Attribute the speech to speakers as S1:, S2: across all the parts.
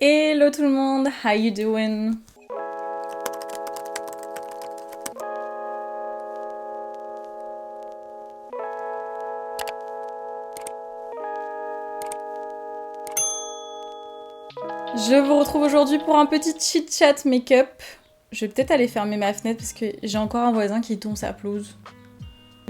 S1: Hello tout le monde, how you doing? Je vous retrouve aujourd'hui pour un petit chit-chat make-up. Je vais peut-être aller fermer ma fenêtre parce que j'ai encore un voisin qui tombe sa pelouse.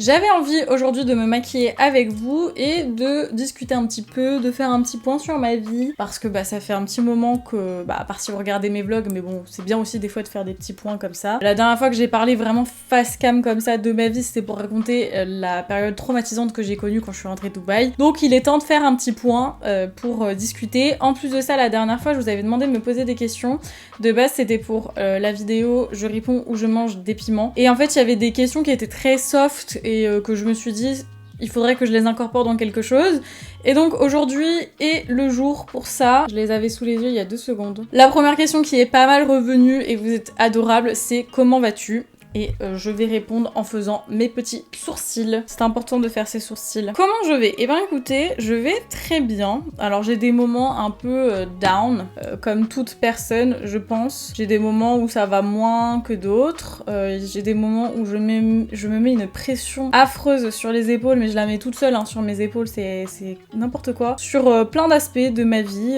S1: J'avais envie aujourd'hui de me maquiller avec vous et de discuter un petit peu, de faire un petit point sur ma vie, parce que ça fait un petit moment que, à part si vous regardez mes vlogs, mais bon, c'est bien aussi des fois de faire des petits points comme ça. La dernière fois que j'ai parlé vraiment face cam comme ça de ma vie, c'était pour raconter la période traumatisante que j'ai connue quand je suis rentrée de Dubaï. Donc il est temps de faire un petit point pour discuter. En plus de ça, la dernière fois, je vous avais demandé de me poser des questions. De base, c'était pour la vidéo « Je réponds ou je mange des piments ». Et en fait, il y avait des questions qui étaient très soft et que je me suis dit il faudrait que je les incorpore dans quelque chose. Et donc aujourd'hui est le jour pour ça. Je les avais sous les yeux il y a 2 secondes. La première question qui est pas mal revenue et vous êtes adorable, c'est comment vas-tu ? Et je vais répondre en faisant mes petits sourcils. C'est important de faire ces sourcils. Comment je vais ? Eh ben écoutez, je vais très bien. Alors j'ai des moments un peu down, comme toute personne, je pense. J'ai des moments où ça va moins que d'autres. J'ai des moments où je me mets une pression affreuse sur les épaules, mais je la mets toute seule sur mes épaules, c'est n'importe quoi. Sur plein d'aspects de ma vie,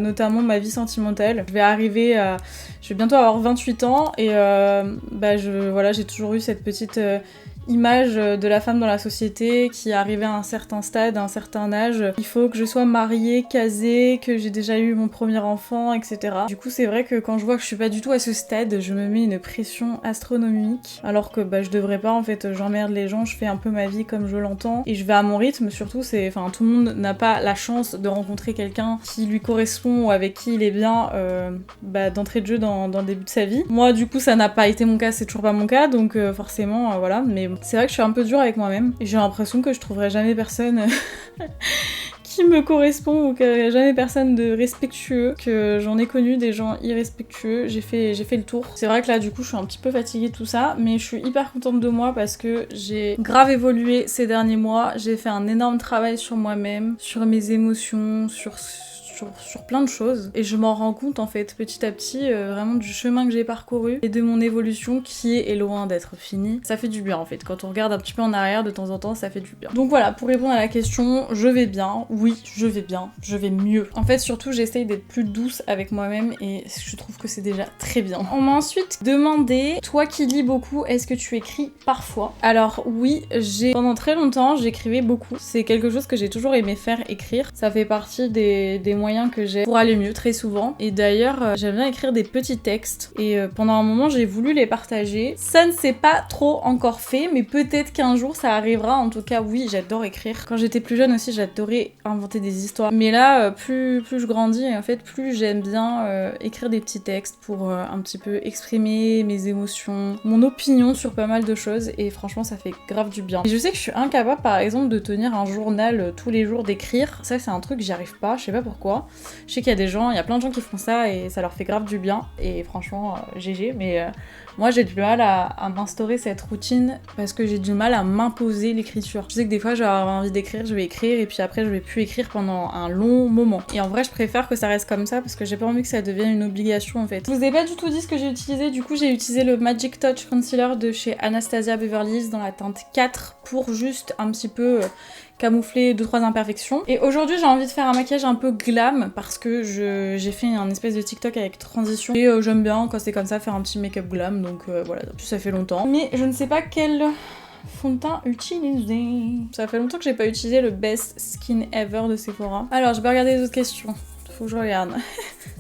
S1: notamment ma vie sentimentale. Je vais bientôt avoir 28 ans et j'ai toujours eu cette petite image de la femme dans la société qui est arrivée à un certain stade, à un certain âge. Il faut que je sois mariée, casée, que j'ai déjà eu mon premier enfant, etc. Du coup, c'est vrai que quand je vois que je suis pas du tout à ce stade, je me mets une pression astronomique. Alors que je devrais pas, en fait, j'emmerde les gens, je fais un peu ma vie comme je l'entends. Et je vais à mon rythme, surtout, tout le monde n'a pas la chance de rencontrer quelqu'un qui lui correspond ou avec qui il est bien d'entrée de jeu dans le début de sa vie. Moi, du coup, ça n'a pas été mon cas, c'est toujours pas mon cas, donc forcément, voilà. Mais c'est vrai que je suis un peu dure avec moi-même et j'ai l'impression que je trouverai jamais personne qui me correspond ou que jamais personne de respectueux, que j'en ai connu des gens irrespectueux, j'ai fait le tour. C'est vrai que là du coup je suis un petit peu fatiguée de tout ça, mais je suis hyper contente de moi parce que j'ai grave évolué ces derniers mois, j'ai fait un énorme travail sur moi-même, sur mes émotions, sur plein de choses et je m'en rends compte en fait petit à petit vraiment du chemin que j'ai parcouru et de mon évolution qui est loin d'être finie. Ça fait du bien en fait, quand on regarde un petit peu en arrière de temps en temps ça fait du bien. Donc voilà, pour répondre à la question, je vais bien, oui je vais bien, je vais mieux. En fait surtout j'essaye d'être plus douce avec moi-même et je trouve que c'est déjà très bien. On m'a ensuite demandé, toi qui lis beaucoup, est-ce que tu écris parfois ? Alors oui, pendant très longtemps j'écrivais beaucoup, c'est quelque chose que j'ai toujours aimé faire, écrire. Ça fait partie des moyens que j'ai pour aller mieux très souvent. Et d'ailleurs, j'aime bien écrire des petits textes. Et pendant un moment, j'ai voulu les partager. Ça ne s'est pas trop encore fait, mais peut-être qu'un jour ça arrivera. En tout cas, oui, j'adore écrire. Quand j'étais plus jeune aussi, j'adorais inventer des histoires. Mais là, plus je grandis, et en fait, plus j'aime bien écrire des petits textes pour un petit peu exprimer mes émotions, mon opinion sur pas mal de choses. Et franchement, ça fait grave du bien. Et je sais que je suis incapable, par exemple, de tenir un journal tous les jours, d'écrire. Ça, c'est un truc que j'y arrive pas. Je sais pas pourquoi. Je sais qu'il y a plein de gens qui font ça et ça leur fait grave du bien et franchement GG, mais moi j'ai du mal à m'instaurer cette routine parce que j'ai du mal à m'imposer l'écriture. Je sais que des fois je vais avoir envie d'écrire, je vais écrire et puis après je vais plus écrire pendant un long moment. Et en vrai je préfère que ça reste comme ça parce que j'ai pas envie que ça devienne une obligation en fait. Je vous ai pas du tout dit ce que j'ai utilisé, du coup j'ai utilisé le Magic Touch Concealer de chez Anastasia Beverly Hills dans la teinte 4 pour juste un petit peu camoufler 2-3 imperfections. Et aujourd'hui j'ai envie de faire un maquillage un peu glam parce que j'ai fait un espèce de TikTok avec transition et j'aime bien quand c'est comme ça faire un petit make-up glam, donc voilà, en plus ça fait longtemps. Mais je ne sais pas quel fond de teint utiliser. Ça fait longtemps que j'ai pas utilisé le Best Skin Ever de Sephora. Alors je vais regarder les autres questions. Faut que je regarde.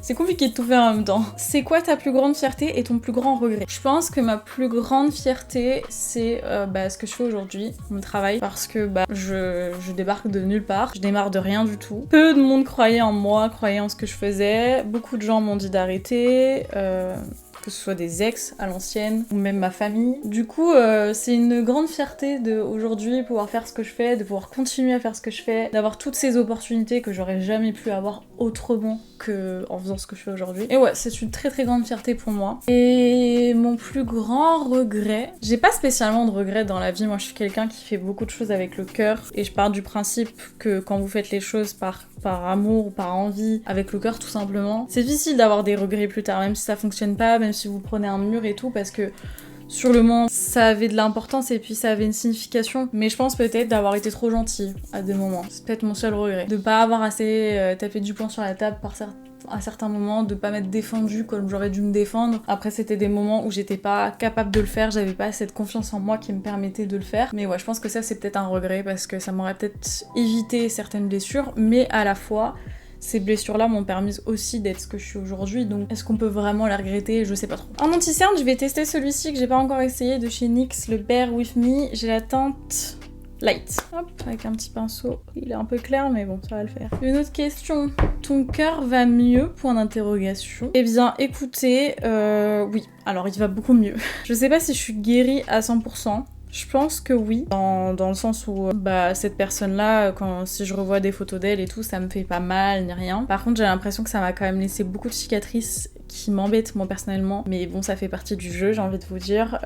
S1: C'est compliqué de tout faire en même temps. C'est quoi ta plus grande fierté et ton plus grand regret ? Je pense que ma plus grande fierté, c'est ce que je fais aujourd'hui, mon travail, parce que je débarque de nulle part, je démarre de rien du tout. Peu de monde croyait en moi, croyait en ce que je faisais, beaucoup de gens m'ont dit d'arrêter, que ce soit des ex à l'ancienne ou même ma famille. Du coup, c'est une grande fierté de aujourd'hui pouvoir faire ce que je fais, de pouvoir continuer à faire ce que je fais, d'avoir toutes ces opportunités que j'aurais jamais pu avoir autrement que en faisant ce que je fais aujourd'hui. Et ouais, c'est une très très grande fierté pour moi. Et mon plus grand regret, j'ai pas spécialement de regrets dans la vie, moi je suis quelqu'un qui fait beaucoup de choses avec le cœur et je pars du principe que quand vous faites les choses par par amour ou par envie, avec le cœur tout simplement. C'est difficile d'avoir des regrets plus tard, même si ça fonctionne pas, même si vous prenez un mur et tout, parce que sur le moment, ça avait de l'importance et puis ça avait une signification. Mais je pense peut-être d'avoir été trop gentille à des moments. C'est peut-être mon seul regret. De pas avoir assez tapé du poing sur la table à certains moments, de pas m'être défendue comme j'aurais dû me défendre. Après, c'était des moments où j'étais pas capable de le faire, j'avais pas cette confiance en moi qui me permettait de le faire. Mais ouais, je pense que ça, c'est peut-être un regret parce que ça m'aurait peut-être évité certaines blessures, mais à la fois, ces blessures-là m'ont permis aussi d'être ce que je suis aujourd'hui, donc est-ce qu'on peut vraiment les regretter? Je sais pas trop. En anti-cerne, je vais tester celui-ci que j'ai pas encore essayé de chez NYX, le Bear With Me. J'ai la teinte Light. Hop, avec un petit pinceau. Il est un peu clair, mais bon, ça va le faire. Une autre question. Ton cœur va mieux? Point d'interrogation. Eh bien, écoutez, oui. Alors, il va beaucoup mieux. Je sais pas si je suis guérie à 100%. Je pense que oui, dans le sens où cette personne-là, si je revois des photos d'elle et tout, ça me fait pas mal ni rien. Par contre, j'ai l'impression que ça m'a quand même laissé beaucoup de cicatrices qui m'embêtent moi personnellement, mais bon, ça fait partie du jeu, j'ai envie de vous dire.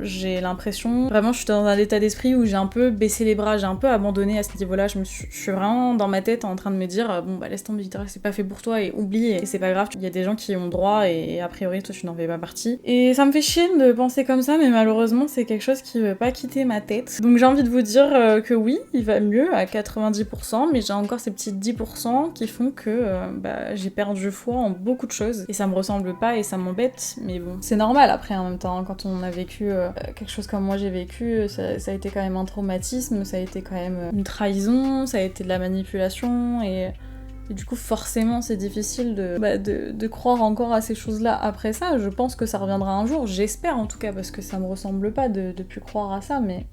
S1: J'ai l'impression, vraiment, je suis dans un état d'esprit où j'ai un peu baissé les bras, j'ai un peu abandonné à ce niveau-là. Je suis vraiment dans ma tête en train de me dire laisse tomber, Victoria, c'est pas fait pour toi et oublie, et c'est pas grave, il y a des gens qui ont droit et a priori toi tu n'en fais pas partie. Et ça me fait chier de penser comme ça, mais malheureusement c'est quelque chose qui veut pas quitter ma tête. Donc j'ai envie de vous dire que oui, il va mieux à 90%, mais j'ai encore ces petits 10% qui font que j'ai perdu foi en beaucoup de choses et ça me ressemble pas et ça m'embête, mais bon, c'est normal après en même temps, quand on a vécu quelque chose comme moi j'ai vécu, ça a été quand même un traumatisme, ça a été quand même une trahison, ça a été de la manipulation et du coup forcément c'est difficile de croire encore à ces choses-là après ça. Je pense que ça reviendra un jour, j'espère en tout cas, parce que ça me ressemble pas de plus croire à ça, mais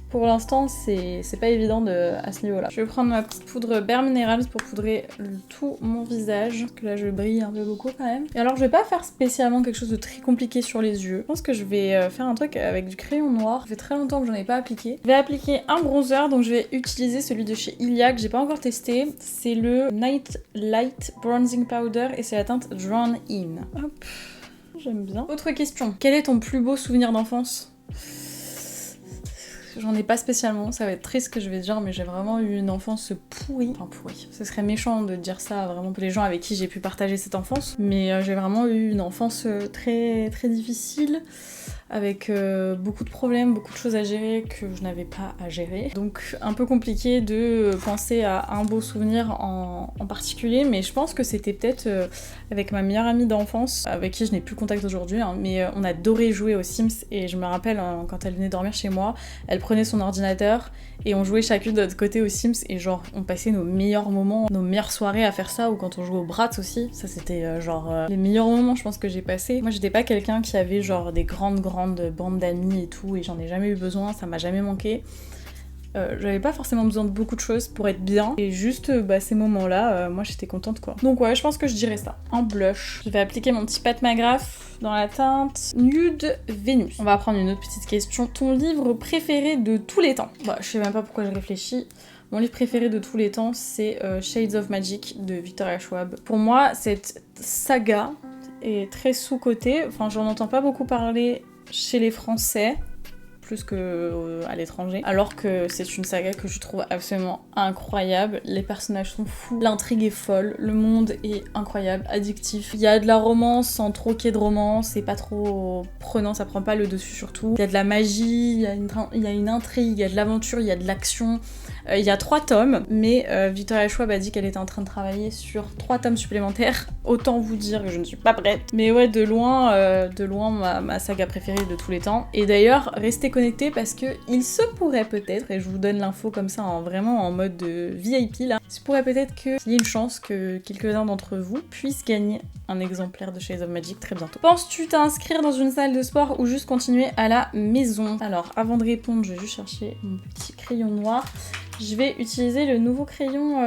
S1: pour l'instant c'est pas évident à ce niveau-là. Je vais prendre ma petite poudre Bare Minerals pour poudrer tout mon visage, parce que là je brille un peu beaucoup quand même. Et alors je vais pas faire spécialement quelque chose de très compliqué sur les yeux. Je pense que je vais faire un truc avec du crayon noir. Ça fait très longtemps que j'en ai pas appliqué. Je vais appliquer un bronzer, donc je vais utiliser celui de chez Ilia que j'ai pas encore testé. C'est le Night Light Bronzing Powder et c'est la teinte Drawn In. Hop, j'aime bien. Autre question, quel est ton plus beau souvenir d'enfance? J'en ai pas spécialement, ça va être triste ce que je vais dire, mais j'ai vraiment eu une enfance pourrie. Enfin pourrie, ce serait méchant de dire ça vraiment pour les gens avec qui j'ai pu partager cette enfance, mais j'ai vraiment eu une enfance très très difficile, avec beaucoup de problèmes, beaucoup de choses à gérer que je n'avais pas à gérer. Donc un peu compliqué de penser à un beau souvenir en particulier, mais je pense que c'était peut-être avec ma meilleure amie d'enfance, avec qui je n'ai plus contact aujourd'hui, hein, mais on adorait jouer aux Sims, et je me rappelle quand elle venait dormir chez moi, elle prenait son ordinateur et on jouait chacune de notre côté aux Sims, et genre on passait nos meilleurs moments, nos meilleures soirées à faire ça, ou quand on jouait aux Bratz aussi, ça c'était les meilleurs moments je pense que j'ai passé. Moi j'étais pas quelqu'un qui avait genre des grandes bandes d'amis et tout, et j'en ai jamais eu besoin, ça m'a jamais manqué. J'avais pas forcément besoin de beaucoup de choses pour être bien, et juste ces moments-là, moi j'étais contente quoi. Donc ouais, je pense que je dirais ça. En blush, je vais appliquer mon petit Pat McGrath dans la teinte Nude Vénus. On va prendre une autre petite question. Ton livre préféré de tous les temps? Je sais même pas pourquoi je réfléchis. Mon livre préféré de tous les temps, c'est Shades of Magic de Victoria Schwab. Pour moi, cette saga est très sous-cotée. Enfin, j'en entends pas beaucoup parler chez les Français, plus qu'à l'étranger, alors que c'est une saga que je trouve absolument incroyable. Les personnages sont fous, l'intrigue est folle, le monde est incroyable, addictif. Il y a de la romance sans trop qu'il y ait de romance, c'est pas trop prenant, ça prend pas le dessus surtout. Il y a de la magie, il y a une intrigue, il y a de l'aventure, il y a de l'action. Il y a 3 tomes, mais Victoria Schwab a dit qu'elle était en train de travailler sur 3 tomes supplémentaires. Autant vous dire que je ne suis pas prête. Mais ouais, de loin ma saga préférée de tous les temps. Et d'ailleurs, restez connectés parce que il se pourrait peut-être, et je vous donne l'info comme ça vraiment en mode VIP là, il se pourrait peut-être qu'il y ait une chance que quelques-uns d'entre vous puissent gagner un exemplaire de Shades of Magic très bientôt. Penses-tu t'inscrire dans une salle de sport ou juste continuer à la maison? Alors, avant de répondre, je vais juste chercher mon petit crayon noir. Je vais utiliser le nouveau crayon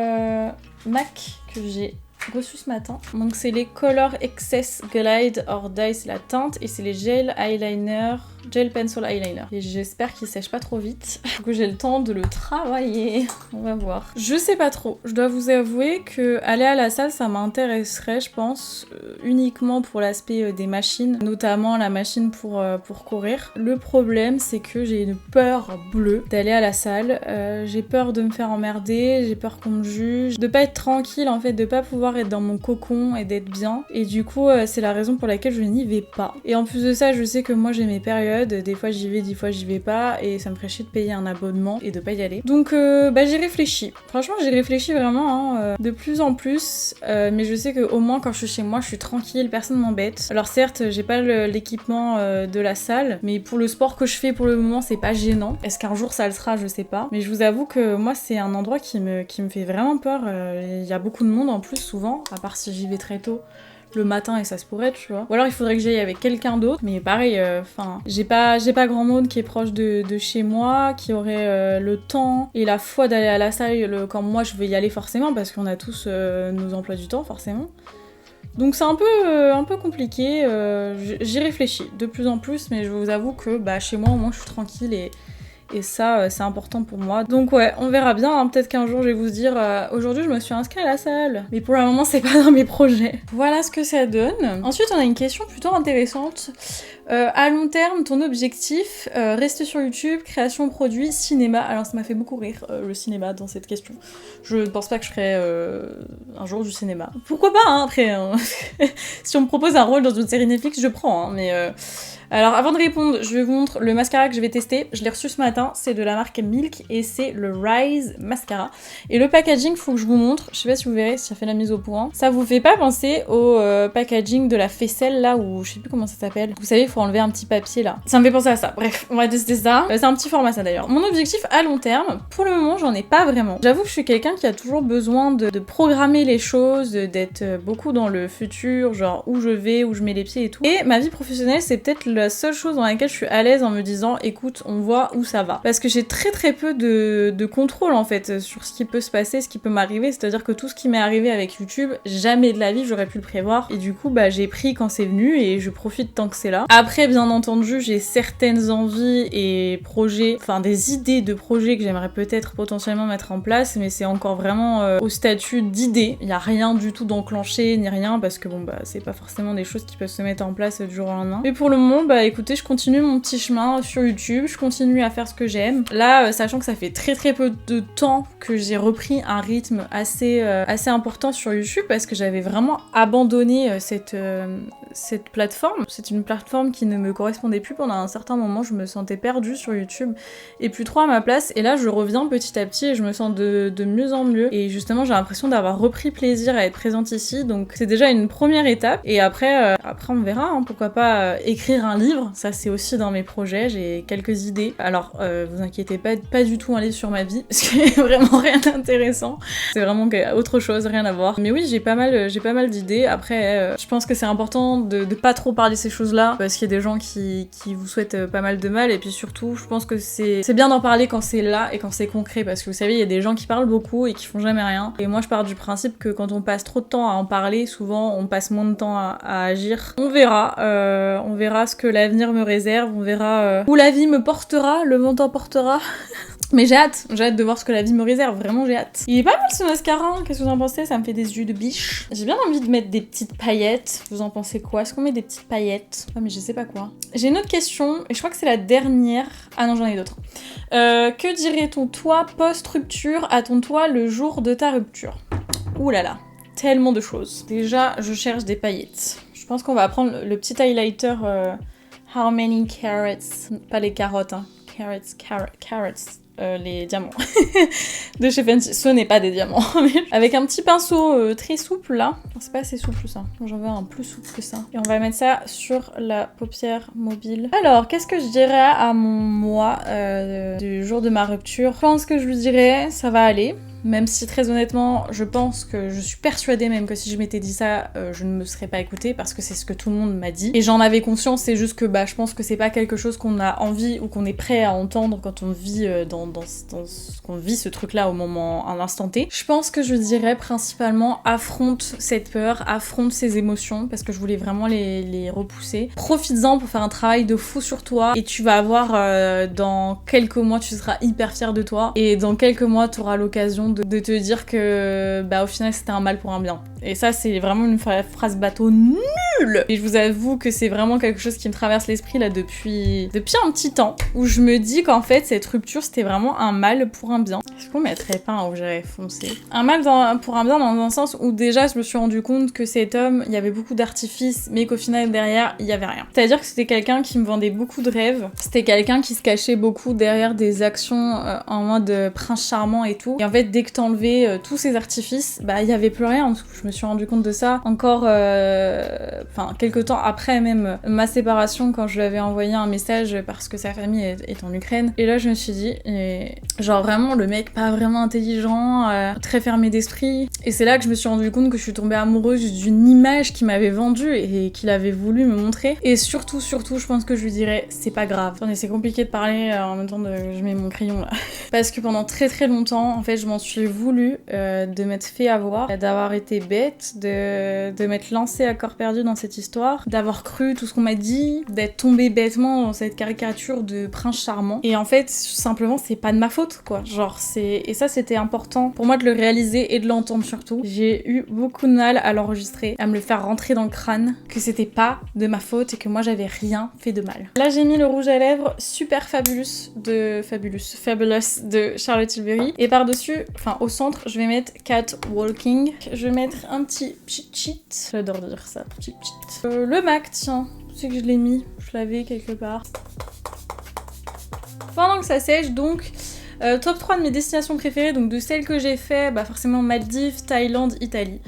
S1: MAC que j'ai reçu ce matin. Donc c'est les Color Excess Glide or Die, c'est la teinte, et c'est les gel eyeliner Gel Pencil Eyeliner. Et j'espère qu'il sèche pas trop vite, pour que j'ai le temps de le travailler. On va voir. Je sais pas trop. Je dois vous avouer que aller à la salle, ça m'intéresserait, je pense, uniquement pour l'aspect des machines, notamment la machine pour courir. Le problème, c'est que j'ai une peur bleue d'aller à la salle. J'ai peur de me faire emmerder, j'ai peur qu'on me juge, de pas être tranquille en fait, de pas pouvoir être dans mon cocon et d'être bien. Et du coup, c'est la raison pour laquelle je n'y vais pas. Et en plus de ça, je sais que moi j'ai mes périodes, des fois j'y vais, des fois j'y vais pas, et ça me ferait chier de payer un abonnement et de pas y aller. Donc j'y réfléchis. Franchement, j'y réfléchis vraiment, de plus en plus, mais je sais que au moins quand je suis chez moi, je suis tranquille, personne m'embête. Alors certes, j'ai pas l'équipement de la salle, mais pour le sport que je fais pour le moment, c'est pas gênant. Est-ce qu'un jour ça le sera, je sais pas. Mais je vous avoue que moi, c'est un endroit qui me fait vraiment peur. Il y a beaucoup de monde en plus, souvent, à part si j'y vais très tôt le matin et ça se pourrait, tu vois. Ou alors il faudrait que j'aille avec quelqu'un d'autre, mais pareil, j'ai pas grand monde qui est proche de chez moi, qui aurait le temps et la foi d'aller à la salle quand moi je vais y aller forcément, parce qu'on a tous nos emplois du temps forcément. Donc c'est un peu compliqué, j'y réfléchis de plus en plus, mais je vous avoue que chez moi au moins je suis tranquille et ça, c'est important pour moi. Donc ouais, on verra bien, hein. Peut-être qu'un jour je vais vous dire aujourd'hui je me suis inscrite à la salle. Mais pour le moment c'est pas dans mes projets. Voilà ce que ça donne. Ensuite on a une question plutôt intéressante. À long terme, ton objectif, rester sur YouTube, création de produits, cinéma. Alors ça m'a fait beaucoup rire le cinéma dans cette question. Je ne pense pas que je ferai un jour du cinéma. Pourquoi pas, hein, après hein. Si on me propose un rôle dans une série Netflix, je prends, hein, mais... Alors avant de répondre, je vais vous montrer le mascara que je vais tester. Je l'ai reçu ce matin, c'est de la marque Milk et c'est le Rise Mascara. Et le packaging, faut que je vous montre, je sais pas si vous verrez, si ça fait la mise au point. Ça vous fait pas penser au packaging de la faisselle là, où je sais plus comment ça s'appelle. Vous savez, il faut enlever un petit papier là. Ça me fait penser à ça. Bref, on va tester ça. C'est un petit format ça d'ailleurs. Mon objectif à long terme, pour le moment, j'en ai pas vraiment. J'avoue que je suis quelqu'un qui a toujours besoin de programmer les choses, d'être beaucoup dans le futur, genre où je vais, où je mets les pieds et tout. Et ma vie professionnelle, c'est peut-être la seule chose dans laquelle je suis à l'aise en me disant écoute, on voit où ça va. Parce que j'ai très peu de contrôle en fait sur ce qui peut se passer, ce qui peut m'arriver. C'est-à-dire que tout ce qui m'est arrivé avec YouTube, jamais de la vie j'aurais pu le prévoir. Et du coup, j'ai pris quand c'est venu et je profite tant que c'est là. Après, bien entendu, j'ai certaines envies et projets, enfin des idées de projets que j'aimerais peut-être potentiellement mettre en place, mais c'est encore vraiment au statut d'idée. Il n'y a rien du tout d'enclenché ni rien parce que c'est pas forcément des choses qui peuvent se mettre en place du jour au lendemain. Mais pour le moment, écoutez, je continue mon petit chemin sur YouTube, je continue à faire ce que j'aime. Là, sachant que ça fait très peu de temps que j'ai repris un rythme assez important sur YouTube parce que j'avais vraiment abandonné cette plateforme. C'est une plateforme qui ne me correspondait plus pendant un certain moment, je me sentais perdue sur YouTube et plus trop à ma place. Et là, je reviens petit à petit et je me sens de mieux en mieux. Et justement, j'ai l'impression d'avoir repris plaisir à être présente ici, donc c'est déjà une première étape. Et après on verra, hein, pourquoi pas écrire un livre, ça c'est aussi dans mes projets, j'ai quelques idées. Alors vous inquiétez pas du tout un livre sur ma vie, parce qu'il y a vraiment rien d'intéressant. C'est vraiment autre chose, rien à voir. Mais oui, j'ai pas mal d'idées. Après, je pense que c'est important de pas trop parler de ces choses-là, parce qu'il y a des gens qui vous souhaitent pas mal de mal, et puis surtout, je pense que c'est bien d'en parler quand c'est là et quand c'est concret, parce que vous savez, il y a des gens qui parlent beaucoup et qui font jamais rien. Et moi, je pars du principe que quand on passe trop de temps à en parler, souvent, on passe moins de temps à agir. On verra ce que l'avenir me réserve, on verra où la vie me portera, le vent emportera. Mais j'ai hâte de voir ce que la vie me réserve, vraiment j'ai hâte. Il est pas mal ce mascara, qu'est-ce que vous en pensez? Ça me fait des yeux de biche. J'ai bien envie de mettre des petites paillettes, vous en pensez quoi? Est-ce qu'on met des petites paillettes? Ah mais je sais pas quoi. J'ai une autre question, et je crois que c'est la dernière. Ah non, j'en ai d'autres. Que dirait ton toi post-rupture à ton toi le jour de ta rupture? Ouh là là, tellement de choses. Déjà, je cherche des paillettes. Je pense qu'on va prendre le petit highlighter How Many Carrots, pas les carottes, hein. Carrots. Les diamants de chez Fenty. Ce n'est pas des diamants, mais avec un petit pinceau très souple là. C'est pas assez souple ça. J'en veux un plus souple que ça. Et on va mettre ça sur la paupière mobile. Alors, qu'est-ce que je dirais à mon moi du jour de ma rupture? Je pense que je lui dirais ça va aller. même si très honnêtement, je pense que je suis persuadée même que si je m'étais dit ça, je ne me serais pas écoutée parce que c'est ce que tout le monde m'a dit. Et j'en avais conscience, c'est juste que je pense que c'est pas quelque chose qu'on a envie ou qu'on est prêt à entendre quand on vit qu'on vit ce truc-là au moment, à l'instant T. Je pense que je dirais principalement affronte cette peur, affronte ces émotions parce que je voulais vraiment les repousser. Profites-en pour faire un travail de fou sur toi et tu vas avoir dans quelques mois, tu seras hyper fière de toi et dans quelques mois, tu auras l'occasion de te dire que au final c'était un mal pour un bien. Et ça c'est vraiment une phrase bateau nulle. Et je vous avoue que c'est vraiment quelque chose qui me traverse l'esprit là depuis un petit temps où je me dis qu'en fait cette rupture c'était vraiment un mal pour un bien. Est-ce qu'on mettrait pas un rouge à lèvres foncé? Un mal pour un bien dans un sens où déjà je me suis rendu compte que cet homme, il y avait beaucoup d'artifices mais qu'au final derrière il y avait rien. C'est-à-dire que c'était quelqu'un qui me vendait beaucoup de rêves, c'était quelqu'un qui se cachait beaucoup derrière des actions en mode prince charmant et tout. Et en fait dès que t'enlevais tous ces artifices, il y avait plus rien. Je me suis rendu compte de ça encore quelques temps après même ma séparation quand je lui avais envoyé un message parce que sa famille est en Ukraine. Et là je me suis dit, genre vraiment le mec pas vraiment intelligent, très fermé d'esprit. Et c'est là que je me suis rendu compte que je suis tombée amoureuse d'une image qu'il m'avait vendue et qu'il avait voulu me montrer. Et surtout, je pense que je lui dirais, c'est pas grave. Attendez, c'est compliqué de parler en même temps je mets mon crayon là. Parce que pendant très très longtemps, en fait, je m'en suis voulu de m'être fait avoir, d'avoir été bête, de m'être lancée à corps perdu dans cette histoire, d'avoir cru tout ce qu'on m'a dit, d'être tombée bêtement dans cette caricature de prince charmant. Et en fait, simplement, c'est pas de ma faute, quoi. Genre, et ça, c'était important pour moi de le réaliser et de l'entendre surtout. J'ai eu beaucoup de mal à l'enregistrer, à me le faire rentrer dans le crâne, que c'était pas de ma faute et que moi, j'avais rien fait de mal. Là, j'ai mis le rouge à lèvres Super Fabulous de Charlotte Tilbury. Et par-dessus, au centre, je vais mettre Cat Walking. Je vais mettre un petit cheat. J'adore dire ça, petit cheat. Le MAC, tiens, c'est que je l'ai mis. Je l'avais quelque part. Pendant que ça sèche, donc, top 3 de mes destinations préférées, donc de celles que j'ai fait, forcément Maldives, Thaïlande, Italie.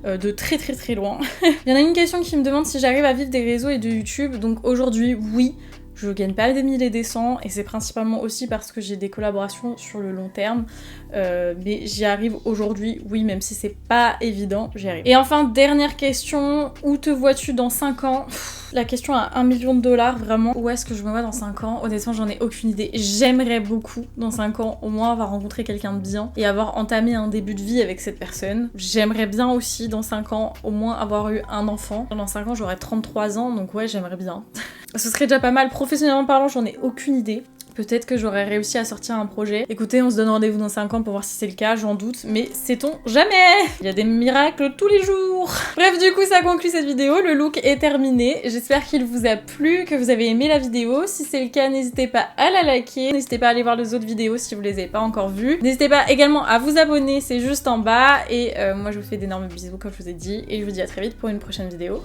S1: De très très très loin. Il y en a une question qui me demande si j'arrive à vivre des réseaux et de YouTube, donc aujourd'hui, oui. Je gagne pas des milliers et des cents et c'est principalement aussi parce que j'ai des collaborations sur le long terme. Mais j'y arrive aujourd'hui, oui, même si c'est pas évident, j'y arrive. Et enfin, dernière question, où te vois-tu dans 5 ans? La question à $1 million, vraiment. Où est-ce que je me vois dans 5 ans? Honnêtement, j'en ai aucune idée. J'aimerais beaucoup, dans 5 ans, au moins avoir rencontré quelqu'un de bien et avoir entamé un début de vie avec cette personne. J'aimerais bien aussi, dans 5 ans, au moins avoir eu un enfant. Dans 5 ans, j'aurai 33 ans, donc ouais, j'aimerais bien. Ce serait déjà pas mal. Professionnellement parlant, j'en ai aucune idée. Peut-être que j'aurais réussi à sortir un projet. Écoutez, on se donne rendez-vous dans 5 ans pour voir si c'est le cas, j'en doute, mais sait-on jamais! Il y a des miracles tous les jours! Bref, du coup, ça conclut cette vidéo, le look est terminé. J'espère qu'il vous a plu, que vous avez aimé la vidéo. Si c'est le cas, n'hésitez pas à la liker, n'hésitez pas à aller voir les autres vidéos si vous les avez pas encore vues. N'hésitez pas également à vous abonner, c'est juste en bas. Et moi, je vous fais d'énormes bisous, comme je vous ai dit, et je vous dis à très vite pour une prochaine vidéo.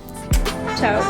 S1: Ciao!